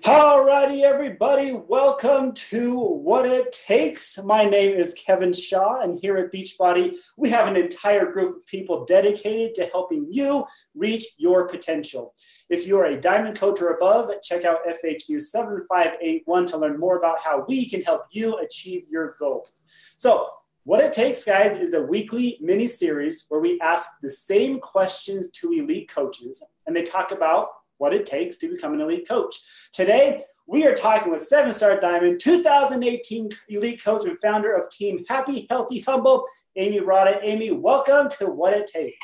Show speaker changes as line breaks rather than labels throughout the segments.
Alrighty, everybody, welcome to What It Takes. My name is Kevin Shaw, and here at Beachbody, we have an entire group of people dedicated to helping you reach your potential. If you are a diamond coach or above, check out FAQ 7581 to learn more about how we can help you achieve your goals. So, What It Takes, guys, is a weekly mini-series where we ask the same questions to elite coaches, and they talk about what it takes to become an elite coach. Today, we are talking with 7-star diamond, 2018 elite coach and founder of Team Happy, Healthy, Humble, Amy Rada. Amy, welcome to What It Takes.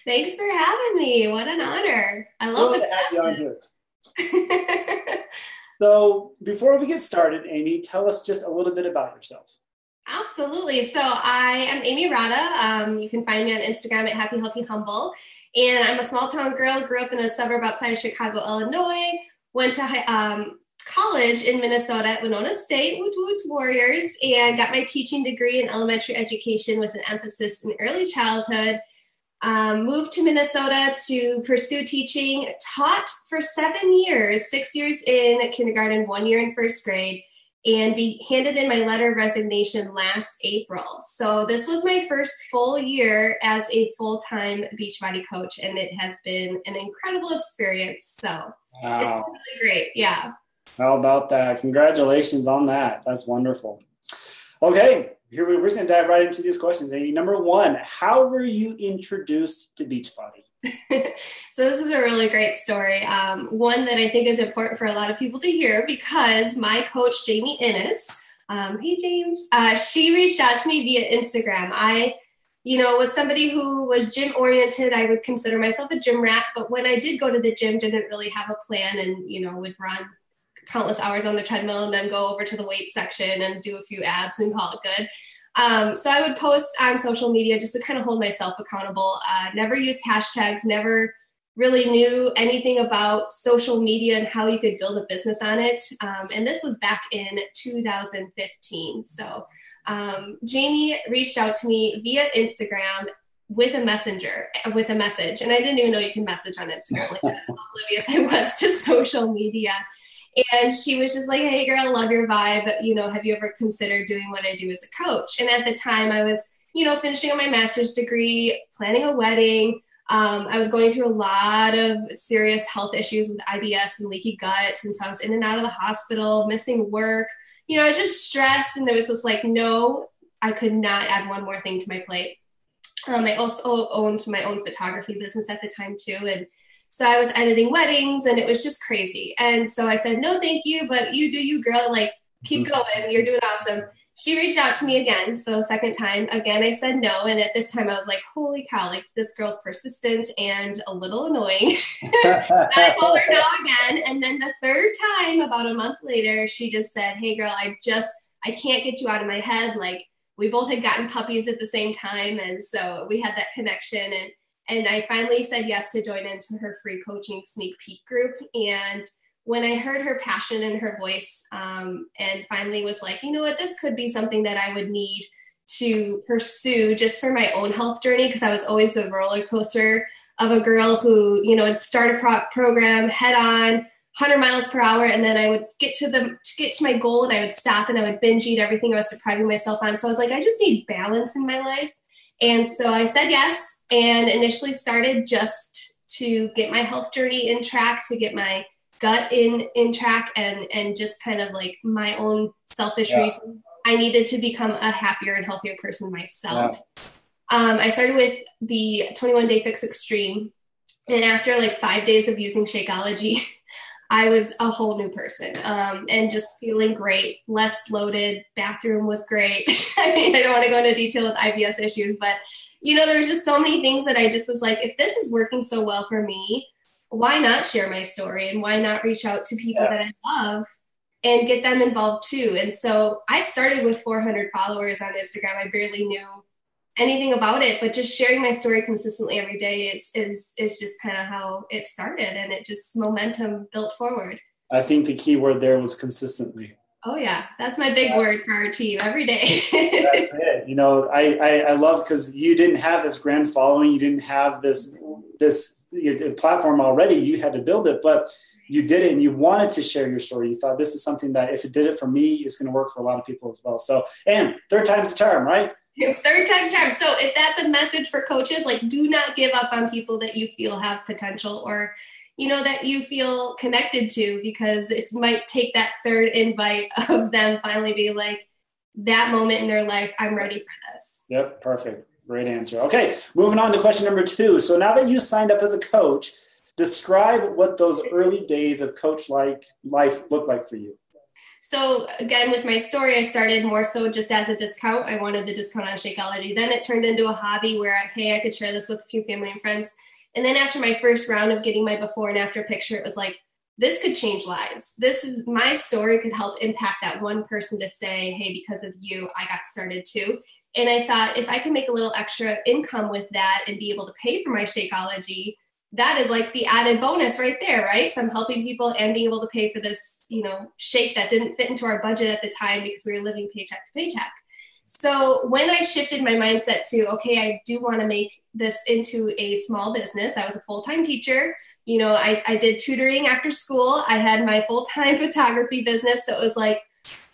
Thanks for having me. What an honor. I love
to have you on here. So before we get started, Amy, tell us just a little bit about yourself.
Absolutely. So I am Amy Rada. You can find me on Instagram at Happy, Healthy, Humble. And I'm a small town girl, grew up in a suburb outside of Chicago, Illinois, went to college in Minnesota at Winona State, Woot Woot Warriors, and got my teaching degree in elementary education with an emphasis in early childhood. Moved to Minnesota to pursue teaching, taught for 7 years, 6 years in kindergarten, 1 year in first grade, and handed in my letter of resignation last April. So this was my first full year as a full-time Beachbody coach, and it has been an incredible experience. So It's really great. Yeah.
How about that? Congratulations on that. That's wonderful. Okay, we're just going to dive right into these questions, Amy. Number one, how were you introduced to Beachbody?
So this is a really great story. One that I think is important for a lot of people to hear because my coach, Jamie Innes, hey James, she reached out to me via Instagram. I was somebody who was gym oriented. I would consider myself a gym rat, but when I did go to the gym, didn't really have a plan and, would run countless hours on the treadmill and then go over to the weight section and do a few abs and call it good. So I would post on social media just to kind of hold myself accountable. Never used hashtags, never really knew anything about social media and how you could build a business on it. And this was back in 2015. So Jamie reached out to me via Instagram with a message. And I didn't even know you can message on Instagram. Like that's how oblivious I was to social media. And she was just like, hey girl, love your vibe. Have you ever considered doing what I do as a coach? And at the time I was, finishing up my master's degree, planning a wedding. I was going through a lot of serious health issues with IBS and leaky gut. And so I was in and out of the hospital, missing work. I was just stressed. And there was this no, I could not add one more thing to my plate. I also owned my own photography business at the time too. And so I was editing weddings and it was just crazy. And so I said, no, thank you, but you do you, girl, keep going. You're doing awesome. She reached out to me again. So second time, again, I said no. And at this time I was like, holy cow, this girl's persistent and a little annoying. I told her no again. And then the third time, about a month later, she just said, hey girl, I can't get you out of my head. We both had gotten puppies at the same time. And so we had that connection and I finally said yes to join into her free coaching sneak peek group. And when I heard her passion in her voice and finally was like, you know what, this could be something that I would need to pursue just for my own health journey, because I was always the roller coaster of a girl who, would start a program head on, 100 miles per hour, and then I would get to my goal and I would stop and I would binge eat everything I was depriving myself on. So I was like, I just need balance in my life. And so I said yes, and initially started just to get my health journey in track, to get my gut in track, and just kind of my own selfish reasons. I needed to become a happier and healthier person myself. Yeah. I started with the 21-day fix extreme. And after 5 days of using Shakeology, I was a whole new person and just feeling great, less bloated. Bathroom was great. I don't want to go into detail with IBS issues, but there was just so many things that I just was like, if this is working so well for me, why not share my story and why not reach out to people that I love and get them involved too? And so I started with 400 followers on Instagram. I barely knew anything about it, but just sharing my story consistently every day is just kind of how it started, and it just momentum built forward.
I think the key word there was consistently.
Oh yeah, that's my big word for our team every day.
That's it. I love, because you didn't have this grand following, you didn't have this the platform already. You had to build it, but you did it and you wanted to share your story. You thought this is something that if it did it for me, it's going to work for a lot of people as well. So, and third time's the charm, right?
Third time's charm. So if that's a message for coaches, like do not give up on people that you feel have potential or, that you feel connected to, because it might take that third invite of them finally be like, that moment in their life, I'm ready for this.
Yep. Perfect. Great answer. Okay. Moving on to question number 2. So now that you signed up as a coach, describe what those early days of coach-like life looked like for you.
So again, with my story, I started more so just as a discount. I wanted the discount on Shakeology. Then it turned into a hobby where, I could share this with a few family and friends. And then after my first round of getting my before and after picture, it was like, this could change lives. This is my story could help impact that one person to say, hey, because of you, I got started too. And I thought if I can make a little extra income with that and be able to pay for my Shakeology, that is like the added bonus right there, right? So I'm helping people and being able to pay for this, shake that didn't fit into our budget at the time because we were living paycheck to paycheck. So when I shifted my mindset to, okay, I do want to make this into a small business. I was a full-time teacher. I did tutoring after school. I had my full-time photography business. So it was like,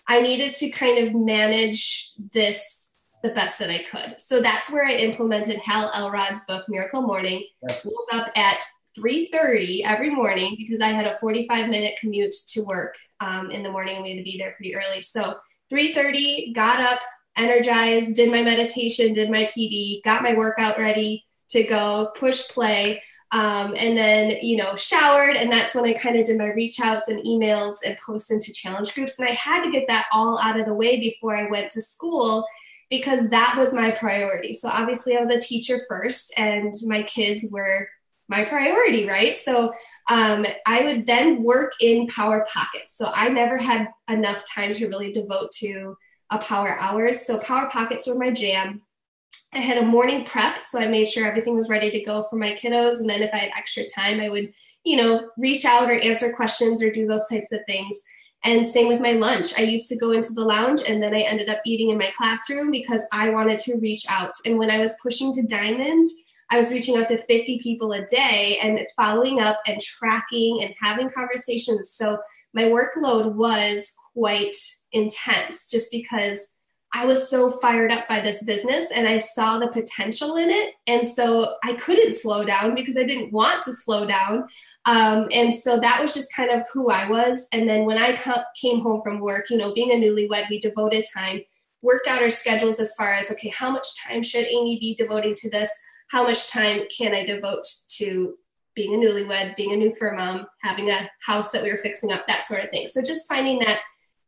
I needed to kind of manage this the best that I could. So that's where I implemented Hal Elrod's book, Miracle Morning. Yes. Woke up at 3:30 every morning because I had a 45-minute commute to work in the morning. We had to be there pretty early. So 3:30, got up, energized, did my meditation, did my PD, got my workout ready to go, push play, and then, showered. And that's when I kind of did my reach outs and emails and posts into challenge groups. And I had to get that all out of the way before I went to school, because that was my priority. So obviously I was a teacher first and my kids were my priority, right? So I would then work in power pockets. So I never had enough time to really devote to a power hours. So power pockets were my jam. I had a morning prep, so I made sure everything was ready to go for my kiddos. And then if I had extra time, I would, reach out or answer questions or do those types of things. And same with my lunch. I used to go into the lounge and then I ended up eating in my classroom because I wanted to reach out. And when I was pushing to Diamond, I was reaching out to 50 people a day and following up and tracking and having conversations. So my workload was quite intense just because I was so fired up by this business and I saw the potential in it. And so I couldn't slow down because I didn't want to slow down. And so that was just kind of who I was. And then when I came home from work, being a newlywed, we devoted time, worked out our schedules as far as, okay, how much time should Amy be devoting to this? How much time can I devote to being a newlywed, being a new fur mom, having a house that we were fixing up, that sort of thing. So just finding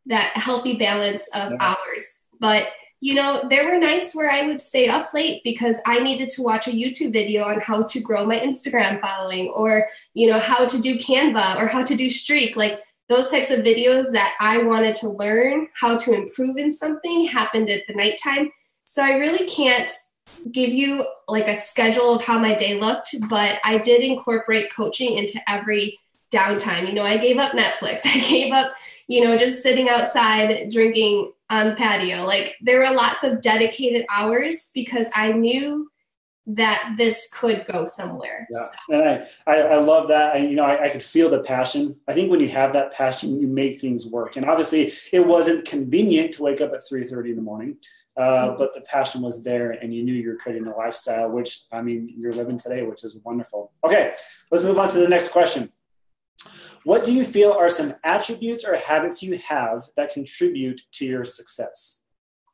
that healthy balance of hours. But, there were nights where I would stay up late because I needed to watch a YouTube video on how to grow my Instagram following or, how to do Canva or how to do Streak. Like those types of videos that I wanted to learn how to improve in something happened at the nighttime. So I really can't give you like a schedule of how my day looked, but I did incorporate coaching into every downtime. I gave up Netflix. I gave up, just sitting outside drinking on the patio. Like there were lots of dedicated hours because I knew that this could go somewhere.
Yeah. So. And I love that. I could feel the passion. I think when you have that passion, you make things work. And obviously it wasn't convenient to wake up at 3:30 in the morning, but the passion was there and you knew you're creating a lifestyle, which you're living today, which is wonderful. Okay, let's move on to the next question. What do you feel are some attributes or habits you have that contribute to your success?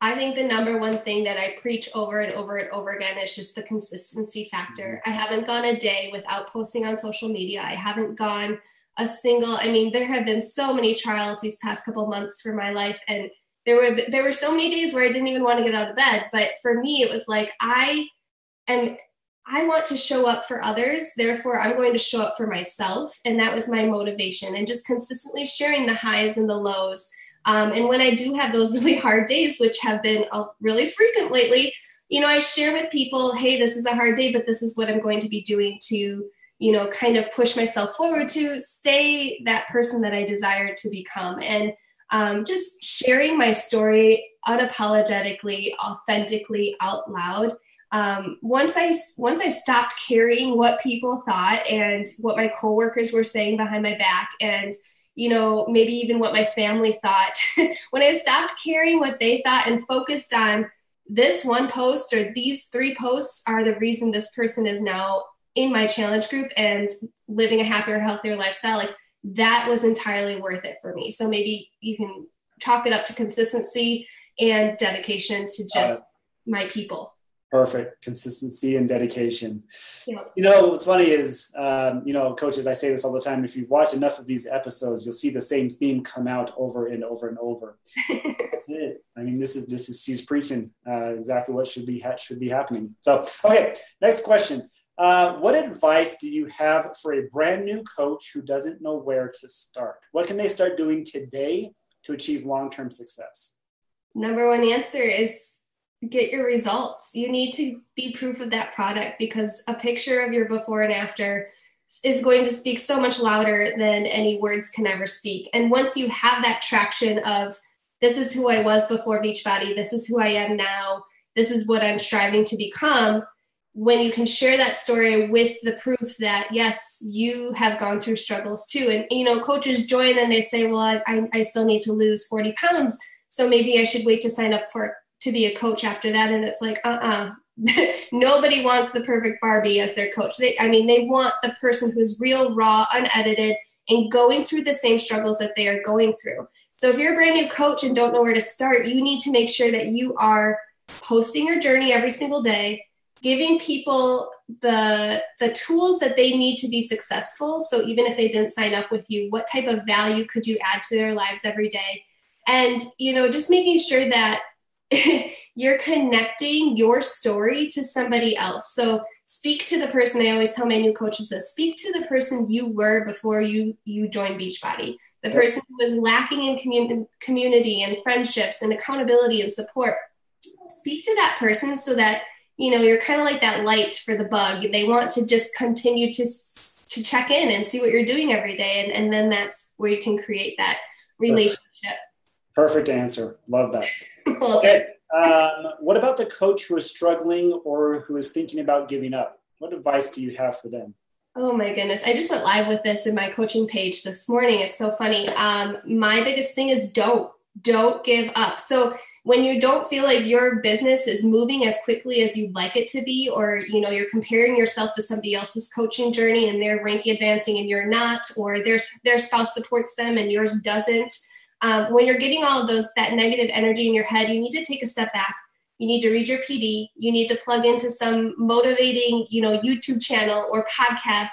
I think the number one thing that I preach over and over and over again is just the consistency factor. I haven't gone a day without posting on social media. I haven't gone a single, there have been so many trials these past couple months for my life. And there were so many days where I didn't even want to get out of bed. But for me, it was like, I want to show up for others. Therefore, I'm going to show up for myself. And that was my motivation, and just consistently sharing the highs and the lows. And when I do have those really hard days, which have been really frequent lately, I share with people, hey, this is a hard day, but this is what I'm going to be doing to, kind of push myself forward to stay that person that I desire to become. And just sharing my story unapologetically, authentically, out loud. Once I stopped caring what people thought and what my coworkers were saying behind my back, and maybe even what my family thought, when I stopped caring what they thought and focused on this one post or these 3 posts are the reason this person is now in my challenge group and living a happier, healthier lifestyle, like that was entirely worth it for me. So maybe you can chalk it up to consistency and dedication to just my people.
Perfect. Consistency and dedication.
Yeah.
What's funny is, coaches, I say this all the time. If you've watched enough of these episodes, you'll see the same theme come out over and over and over. That's it. I mean, this is she's preaching exactly what should be happening. So, okay, next question. What advice do you have for a brand new coach who doesn't know where to start? What can they start doing today to achieve long-term success?
Number one answer is get your results. You need to be proof of that product, because a picture of your before and after is going to speak so much louder than any words can ever speak. And once you have that traction of, this is who I was before Beachbody, this is who I am now, this is what I'm striving to become, when you can share that story with the proof that, yes, you have gone through struggles too. And, coaches join and they say, well, I still need to lose 40 pounds. So maybe I should wait to sign up to be a coach after that. And it's like, nobody wants the perfect Barbie as their coach. They want the person who's real, raw, unedited, and going through the same struggles that they are going through. So if you're a brand new coach and don't know where to start, you need to make sure that you are posting your journey every single day, giving people the tools that they need to be successful. So even if they didn't sign up with you, what type of value could you add to their lives every day? And, just making sure that you're connecting your story to somebody else. So speak to the person. I always tell my new coaches this: speak to the person you were before you joined Beachbody, the person who was lacking in community and friendships and accountability and support. Speak to that person so that, you're kind of like that light for the bug. They want to just continue to check in and see what you're doing every day. And then that's where you can create that relationship.
Perfect answer. Love that.
Well,
okay. What about the coach who is struggling or who is thinking about giving up? What advice do you have for them?
Oh my goodness. I just went live with this in my coaching page this morning. It's so funny. My biggest thing is don't give up. So when you don't feel like your business is moving as quickly as you'd like it to be, or, you're comparing yourself to somebody else's coaching journey and they're ranking advancing and you're not, or their spouse supports them and yours doesn't. When you're getting all of that negative energy in your head, you need to take a step back. You need to read your PD. You need to plug into some motivating, YouTube channel or podcast,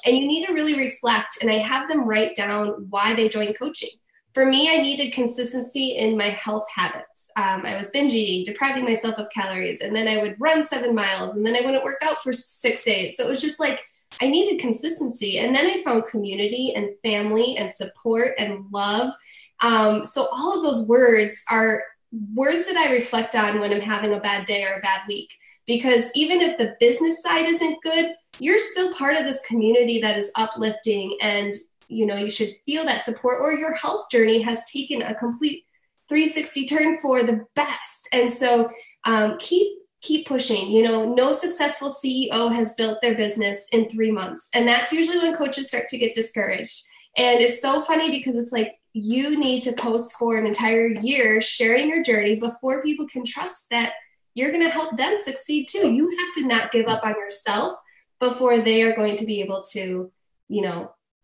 and you need to really reflect. And I have them write down why they joined coaching. For me, I needed consistency in my health habits. I was binge eating, depriving myself of calories, and then I would run 7 miles, and then I wouldn't work out for 6 days. So it was just like, I needed consistency. And then I found community and family and support and love. So all of those words are words that I reflect on when I'm having a bad day or a bad week, because even if the business side isn't good, you're still part of this community that is uplifting, and, you should feel that support, or your health journey has taken a complete 360 turn for the best. And so, keep pushing. No successful CEO has built their business in 3 months. And that's usually when coaches start to get discouraged. And it's so funny because it's like, you need to post for an entire year sharing your journey before people can trust that you're going to help them succeed too. You have to not give up on yourself before they are going to be able to,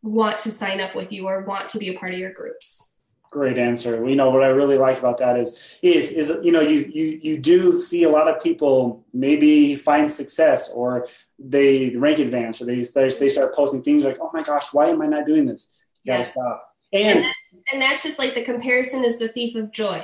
want to sign up with you or want to be a part of your groups.
Great answer. What I really like about that is you do see a lot of people maybe find success, or they rank advance, or they start posting things like, oh my gosh, why am I not doing this? You gotta stop. And
that's just like, the comparison is the thief of joy,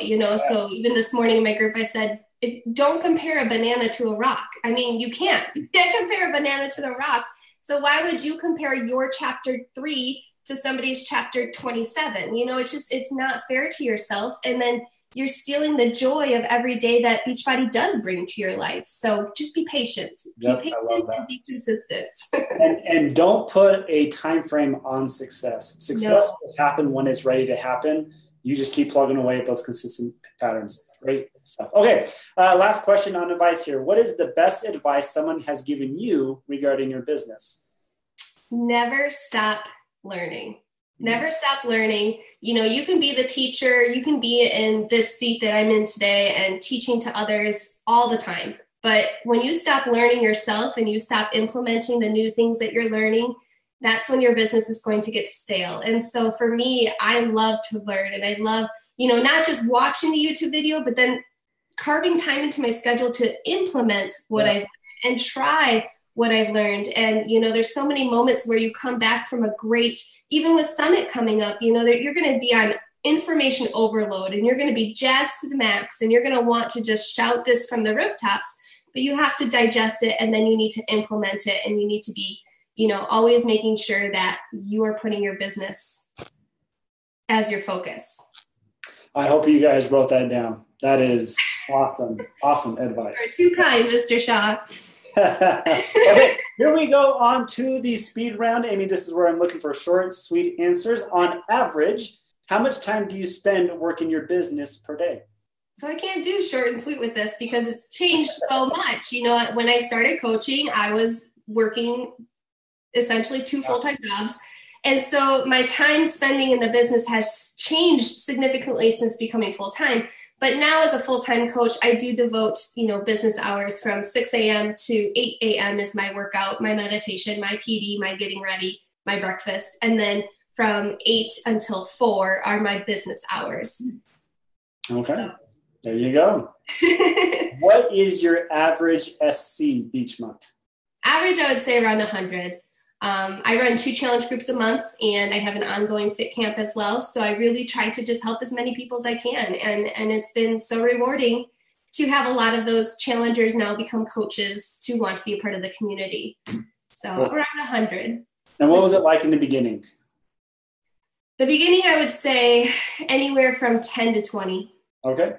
So even this morning in my group, I said, don't compare a banana to a rock. I mean, you can't compare a banana to the rock. So why would you compare your chapter 3 to somebody's chapter 27? It's not fair to yourself. And then you're stealing the joy of every day that Beachbody does bring to your life. So just be patient.
Yep,
be patient and be consistent.
and don't put a time frame on success. Success will happen when it's ready to happen. you just keep plugging away at those consistent patterns. Great stuff. Okay. Last question on advice here. What is the best advice someone has given you regarding your business?
Never stop learning. Never stop learning. You can be the teacher, you can be in this seat that I'm in today and teaching to others all the time. But when you stop learning yourself and you stop implementing the new things that you're learning, that's when your business is going to get stale. And so for me, I love to learn, and I love, not just watching the YouTube video, but then carving time into my schedule to implement what I've learned and try what I've learned. And, there's so many moments where you come back from a great, even with Summit coming up, that you're going to be on information overload and you're going to be jazzed to the max and you're going to want to just shout this from the rooftops, but you have to digest it and then you need to implement it, and you need to be, always making sure that you are putting your business as your focus.
I hope you guys wrote that down. That is awesome. Awesome advice.
You're too kind, Mr. Shaw.
Okay, here we go on to the speed round. Amy, this is where I'm looking for short, sweet answers. On average, how much time do you spend working your business per day?
So I can't do short and sweet with this because it's changed so much. When I started coaching, I was working essentially 2 full-time jobs. And so my time spending in the business has changed significantly since becoming full-time. But now as a full-time coach, I do devote, business hours from 6 a.m. to 8 a.m. is my workout, my meditation, my PD, my getting ready, my breakfast. And then from 8 until 4 are my business hours.
Okay. There you go. What is your average SC each month?
Average, I would say around 100. I run 2 challenge groups a month, and I have an ongoing fit camp as well. So I really try to just help as many people as I can. And it's been so rewarding to have a lot of those challengers now become coaches to want to be a part of the community. So around 100.
And what was it like in the beginning?
The beginning, I would say anywhere from 10 to 20.
Okay.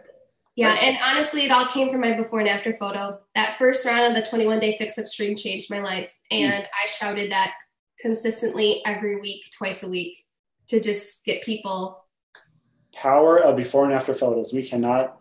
Yeah, and honestly, it all came from my before and after photo. That first round of the 21-day Fix Extreme changed my life. And I shouted that consistently every week, twice a week, to just get people.
Power of before and after photos. We cannot,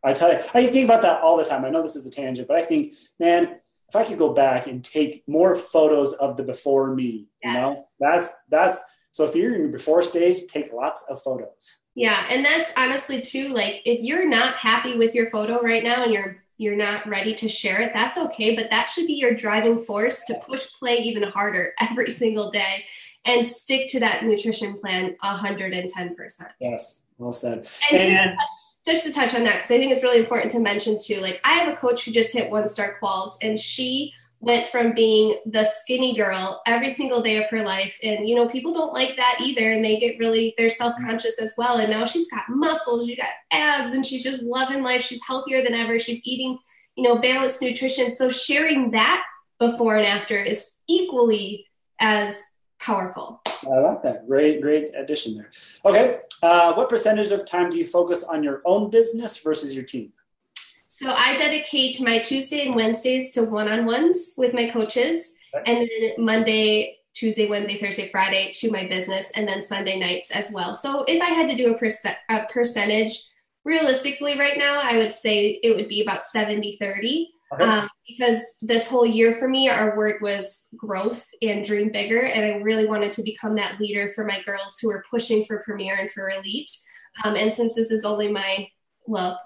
I tell you, I think about that all the time. I know this is a tangent, but I think, man, if I could go back and take more photos of the before me, that's, so if you're in your before stage, take lots of photos.
Yeah. And that's honestly too, like if you're not happy with your photo right now and you're not ready to share it, that's okay. But that should be your driving force to push play even harder every single day and stick to that nutrition plan 110%.
Yes. Well said.
And just to touch on that, because I think it's really important to mention too, like I have a coach who just hit 1-star quals, and she went from being the skinny girl every single day of her life. And, people don't like that either. And they get they're self-conscious as well. And now she's got muscles, she's got abs, and she's just loving life. She's healthier than ever. She's eating, balanced nutrition. So sharing that before and after is equally as powerful.
I like that. Great addition there. Okay. What percentage of time do you focus on your own business versus your team?
So I dedicate my Tuesday and Wednesdays to one-on-ones with my coaches, and then Monday, Tuesday, Wednesday, Thursday, Friday to my business, and then Sunday nights as well. So if I had to do a percentage, realistically right now, I would say it would be about 70-30. Okay. Because this whole year for me, our word was growth and dream bigger. And I really wanted to become that leader for my girls who are pushing for Premier and for Elite. And since this is only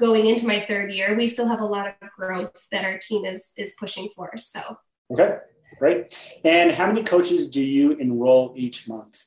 going into my 3rd year, we still have a lot of growth that our team is pushing for. So. Okay,
great. And how many coaches do you enroll each month?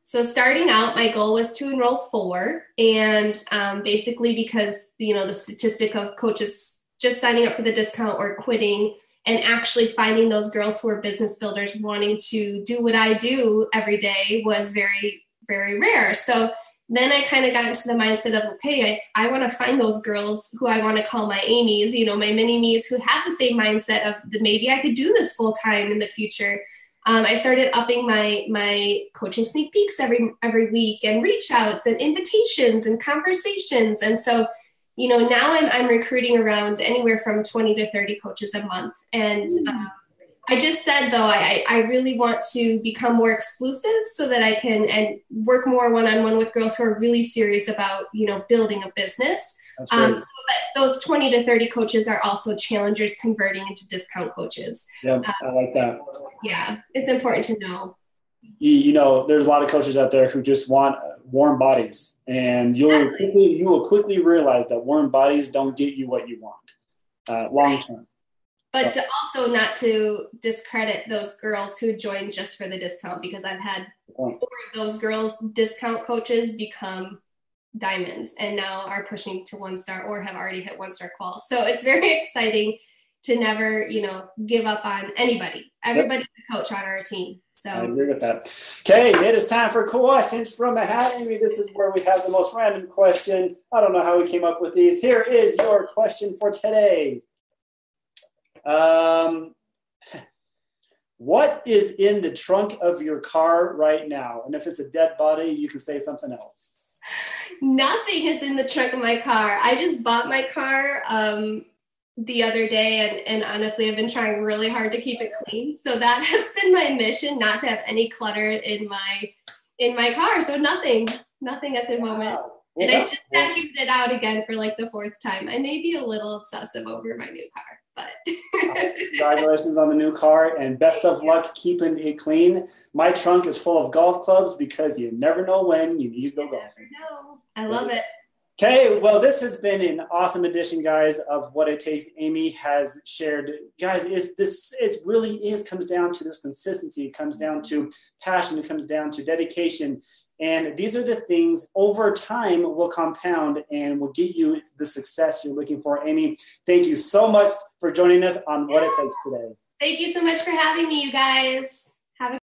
So starting out, my goal was to enroll 4. And basically because, the statistic of coaches just signing up for the discount or quitting and actually finding those girls who are business builders wanting to do what I do every day was very, very rare. So then I kind of got into the mindset of, okay, I want to find those girls who I want to call my Amy's, my mini me's who have the same mindset of maybe I could do this full time in the future. I started upping my coaching sneak peeks every week and reach outs and invitations and conversations. And so, now I'm recruiting around anywhere from 20 to 30 coaches a month. And I just said though, I really want to become more exclusive so that I can and work more one-on-one with girls who are really serious about, building a business.
That's
So
great.
that those 20 to 30 coaches are also challengers converting into discount coaches.
Yeah, I like that.
Yeah, it's important to know.
There's a lot of coaches out there who just want warm bodies, and
Exactly.
you will quickly realize that warm bodies don't get you what you want long term.
But
So,
also not to discredit those girls who join just for the discount, because I've had 4 of those girls discount coaches become diamonds and now are pushing to 1-star or have already hit 1-star quals. So it's very exciting to never, give up on anybody.
yep.
Everybody's a coach on our team. So
I agree with that. Okay, it is time for questions from a hat. Amy, this is where we have the most random question. I don't know how we came up with these. Here is your question for today. What is in the trunk of your car right now? And if it's a dead body, you can say something else.
Nothing is in the trunk of my car. I just bought my car the other day, and honestly, I've been trying really hard to keep it clean. So that has been my mission, not to have any clutter in my car. So nothing at the moment.
Wow.
Well, and I just vacuumed it out again for like the 4th time. I may be a little obsessive over my new car, but
congratulations on the new car, and best of luck keeping it clean. My trunk is full of golf clubs because you never know when you need to go golfing.
No, I love it.
Okay, well, this has been an awesome edition, guys, of What It Takes. Amy has shared, guys, it really comes down to this consistency. It comes down to passion. It comes down to dedication. And these are the things over time will compound and will get you the success you're looking for. Amy, thank you so much for joining us on What It Takes today.
Thank you so much for having me, you guys. Have a